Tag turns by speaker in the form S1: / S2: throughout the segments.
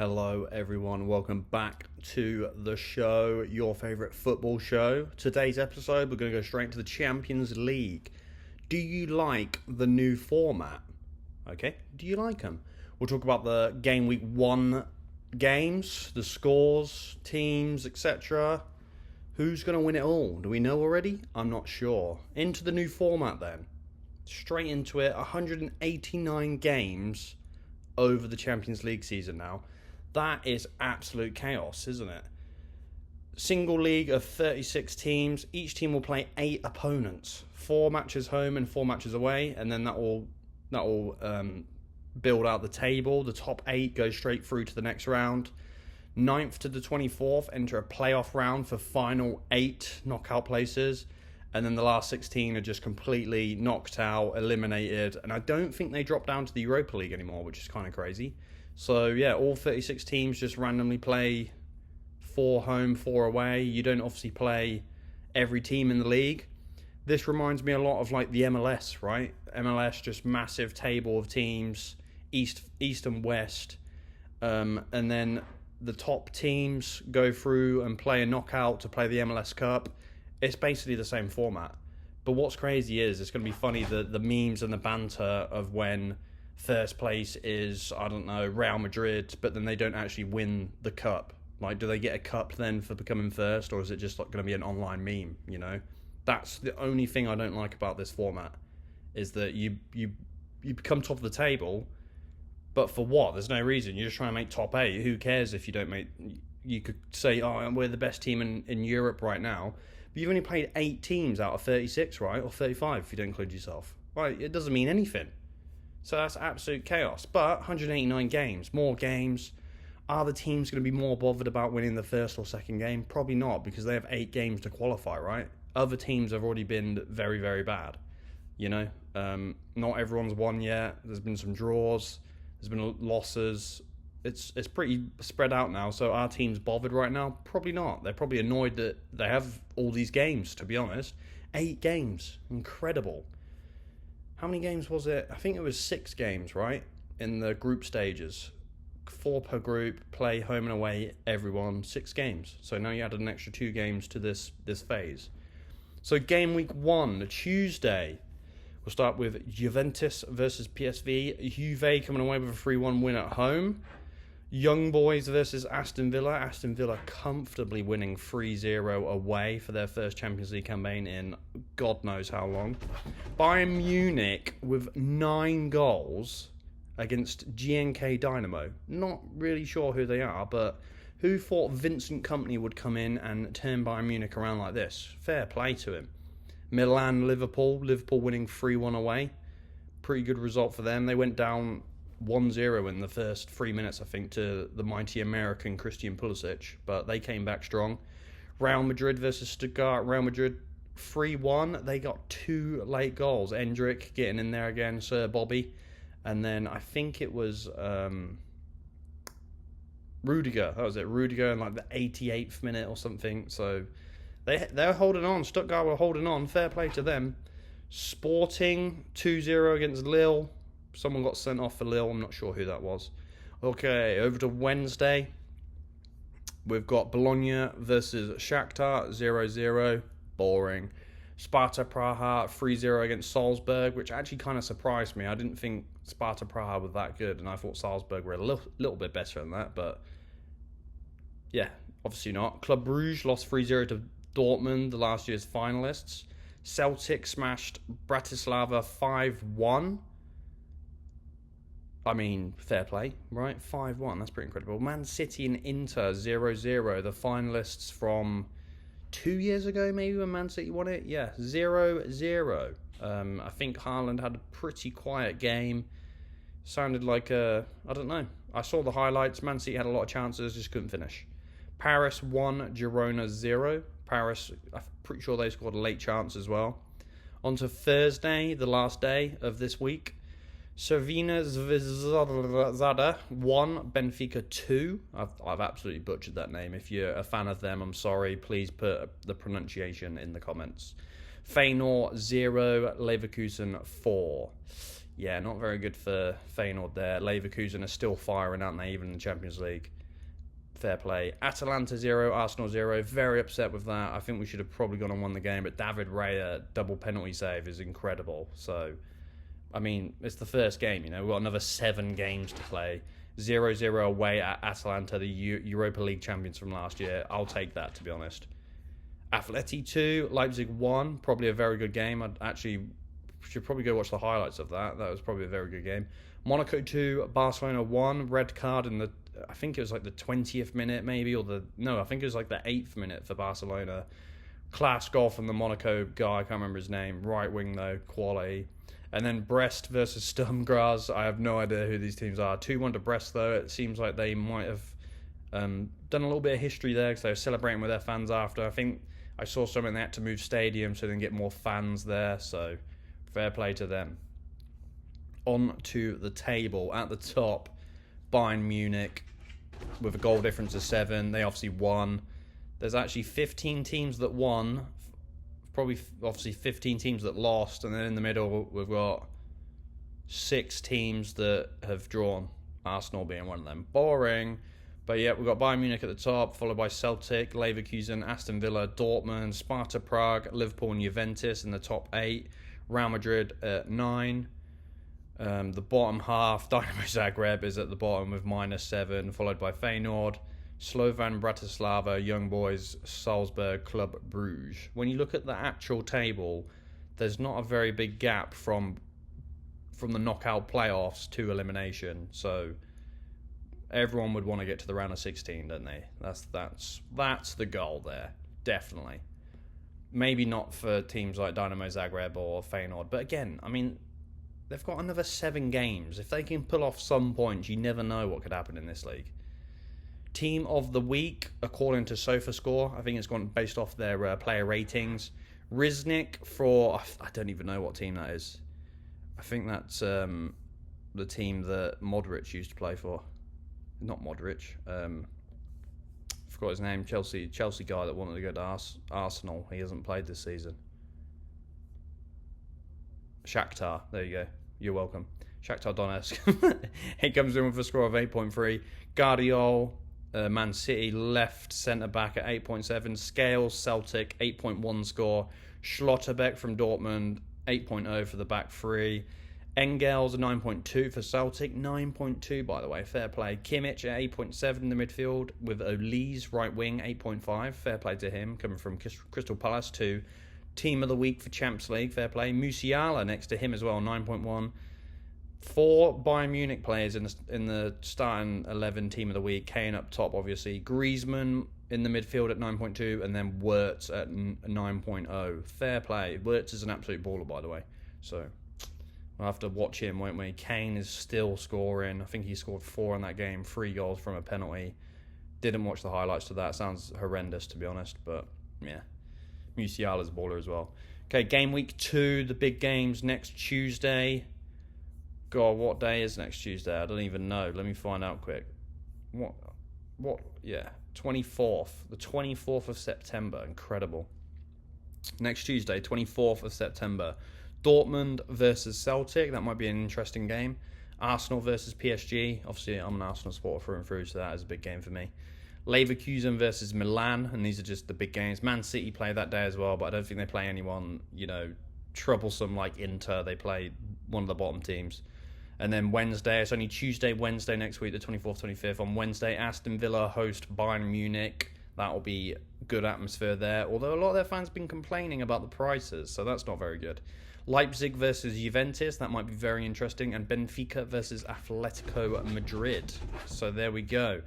S1: Hello everyone, welcome back to the show, your favourite football show. Today's episode, we're going to go straight into the Champions League. Do you like the new format? Okay, do you like them? We'll talk about the Gameweek 1 games, the scores, teams, etc. Who's going to win it all? Do we know already? I'm not sure. Into the new format then. Straight into it, 189 games over the Champions League season now. That is absolute chaos, isn't it? Single league of 36 teams. Each team will play 8 opponents. 4 matches home and 4 matches away. And then that will build out the table. The top 8 go straight through to the next round. 9th to the 24th enter a playoff round for final 8 knockout places. And then the last 16 are just completely knocked out, eliminated. And I don't think they drop down to the Europa League anymore, which is kind of crazy. So, yeah, all 36 teams just randomly play 4 home, 4 away. You don't obviously play every team in the league. This reminds me a lot of, like, the MLS, right? MLS, just massive table of teams, East and West. And then the top teams go through and play a knockout to play the MLS Cup. It's basically the same format. But what's crazy is, it's going to be funny, the memes and the banter of when first place is, I don't know, Real Madrid, but then they don't actually win the cup. Like, do they get a cup then for becoming first, or is it just like going to be an online meme, you know? That's the only thing I don't like about this format, is that you become top of the table, but for what? There's no reason. You're just trying to make top 8. Who cares if you don't make... You could say, oh, we're the best team in Europe right now, but you've only played 8 teams out of 36, right? Or 35 if you don't include yourself. Right, it doesn't mean anything. So that's absolute chaos. But 189 games, more games. Are the teams going to be more bothered about winning the first or second game? Probably not, because they have 8 games to qualify, right? Other teams have already been very, very bad. You know, not everyone's won yet. There's been some draws. There's been losses. It's pretty spread out now. So are teams bothered right now? Probably not. They're probably annoyed that they have all these games, to be honest. 8 games. Incredible. How many games was it? I think it was 6 games, right? In the group stages. 4 per group, play home and away, everyone, 6 games. So now you added an extra 2 games to this phase. So game week 1, Tuesday. We'll start with Juventus versus PSV. Juve coming away with a 3-1 win at home. Young Boys versus Aston Villa. Aston Villa comfortably winning 3-0 away for their first Champions League campaign in God knows how long. Bayern Munich with 9 goals against GNK Dynamo. Not really sure who they are, but who thought Vincent Kompany would come in and turn Bayern Munich around like this? Fair play to him. Milan, Liverpool winning 3-1 away. Pretty good result for them. They went down 1-0 in the first 3 minutes, I think, to the mighty American Christian Pulisic, but they came back strong. Real Madrid versus Stuttgart. Real Madrid 3-1. They got 2 late goals. Endrick getting in there again, Sir Bobby. And then I think it was Rudiger. That was it. Rudiger in like the 88th minute or something. So they're holding on. Stuttgart were holding on. Fair play to them. Sporting 2-0 against Lille. Someone got sent off for Lille. I'm not sure who that was. Okay, over to Wednesday. We've got Bologna versus Shakhtar, 0-0. Boring. Sparta Praha, 3-0 against Salzburg, which actually kind of surprised me. I didn't think Sparta Praha was that good, and I thought Salzburg were a little bit better than that, but yeah, obviously not. Club Brugge lost 3-0 to Dortmund, the last year's finalists. Celtic smashed Bratislava 5-1. I mean, fair play, right? 5-1, that's pretty incredible. Man City and Inter, 0-0. The finalists from 2 years ago, maybe, when Man City won it? Yeah, 0-0. I think Haaland had a pretty quiet game. Sounded like I don't know. I saw the highlights. Man City had a lot of chances, just couldn't finish. Paris 1, Girona 0. Paris, I'm pretty sure they scored a late chance as well. On to Thursday, the last day of this week. Cervina Zvezda 1, Benfica 2. I've absolutely butchered that name. If you're a fan of them, I'm sorry. Please put the pronunciation in the comments. Feyenoord 0, Leverkusen 4. yeah, not very good for Feyenoord there. Leverkusen are still firing, aren't they, even in the Champions League? Fair play. Atalanta 0, Arsenal 0. Very upset with that. I think we should have probably gone and won the game, but David Raya double penalty save is incredible. So, I mean, it's the first game, you know. We've got another 7 games to play. 0-0 away at Atalanta, the Europa League champions from last year. I'll take that, to be honest. Atleti 2, Leipzig 1. Probably a very good game. I'd actually should probably go watch the highlights of that. That was probably a very good game. Monaco 2, Barcelona 1. Red card in the, I think it was like the 20th minute maybe, I think it was like the 8th minute for Barcelona. Class goal from the Monaco guy, I can't remember his name. Right wing though, quality. And then Brest versus Sturm Graz. I have no idea who these teams are. 2-1 to Brest though. It seems like they might have done a little bit of history there because they were celebrating with their fans after. I think I saw something they had to move stadium so they can get more fans there. So fair play to them. On to the table. At the top, Bayern Munich with a goal difference of 7. They obviously won. There's actually 15 teams that won. Probably, obviously, 15 teams that lost. And then in the middle, we've got 6 teams that have drawn. Arsenal being one of them. Boring. But yeah, we've got Bayern Munich at the top, followed by Celtic, Leverkusen, Aston Villa, Dortmund, Sparta Prague, Liverpool and Juventus in the top 8. Real Madrid at 9. The bottom half, Dynamo Zagreb is at the bottom with -7, followed by Feyenoord, Slovan Bratislava, Young Boys, Salzburg, Club Bruges. When you look at the actual table, there's not a very big gap from the knockout playoffs to elimination. So everyone would want to get to the round of 16, don't they? That's the goal there, definitely. Maybe not for teams like Dynamo Zagreb or Feyenoord, but again, I mean, they've got another 7 games. If they can pull off some points, you never know what could happen in this league. Team of the week, according to SofaScore, I think it's gone based off their player ratings. Riznik for, I don't even know what team that is. I think that's the team that Modric used to play for. Not Modric. I forgot his name. Chelsea guy that wanted to go to Arsenal. He hasn't played this season. Shakhtar. There you go. You're welcome. Shakhtar Donetsk. He comes in with a score of 8.3. Guardiol, Man City, left centre-back at 8.7. Scales, Celtic, 8.1 score. Schlotterbeck from Dortmund, 8.0 for the back 3. Engels, 9.2 for Celtic. 9.2, by the way. Fair play. Kimmich at 8.7 in the midfield, with Olise, right wing, 8.5. Fair play to him, coming from Crystal Palace to Team of the week for Champions League, fair play. Musiala next to him as well, 9.1. 4 Bayern Munich players in the starting 11 team of the week. Kane up top, obviously. Griezmann in the midfield at 9.2, and then Wirtz at 9.0. Fair play. Wirtz is an absolute baller, by the way. So we'll have to watch him, won't we? Kane is still scoring. I think he scored 4 in that game, 3 goals from a penalty. Didn't watch the highlights to that. Sounds horrendous, to be honest, but yeah. Musiala's a baller as well. Okay, game week 2, the big games next Tuesday. God, what day is next Tuesday? I don't even know. Let me find out quick. What? Yeah, 24th. The 24th of September. Incredible. Next Tuesday, 24th of September. Dortmund versus Celtic. That might be an interesting game. Arsenal versus PSG. Obviously, I'm an Arsenal supporter through and through, so that is a big game for me. Leverkusen versus Milan, and these are just the big games. Man City play that day as well, but I don't think they play anyone, troublesome like Inter. They play one of the bottom teams. And then Wednesday, it's only Tuesday, Wednesday next week, the 24th, 25th. On Wednesday, Aston Villa host Bayern Munich. That will be good atmosphere there, although a lot of their fans have been complaining about the prices, so that's not very good. Leipzig versus Juventus, that might be very interesting. And Benfica versus Atletico Madrid. So there we go.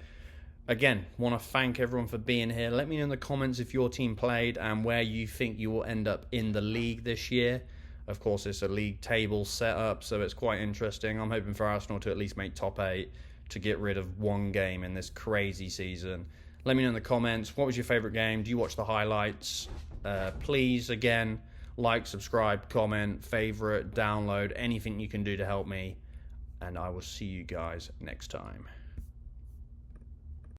S1: Again, want to thank everyone for being here. Let me know in the comments if your team played and where you think you will end up in the league this year. Of course, it's a league table setup, so it's quite interesting. I'm hoping for Arsenal to at least make top 8 to get rid of one game in this crazy season. Let me know in the comments, what was your favourite game? Do you watch the highlights? Please, again, like, subscribe, comment, favourite, download, anything you can do to help me. And I will see you guys next time.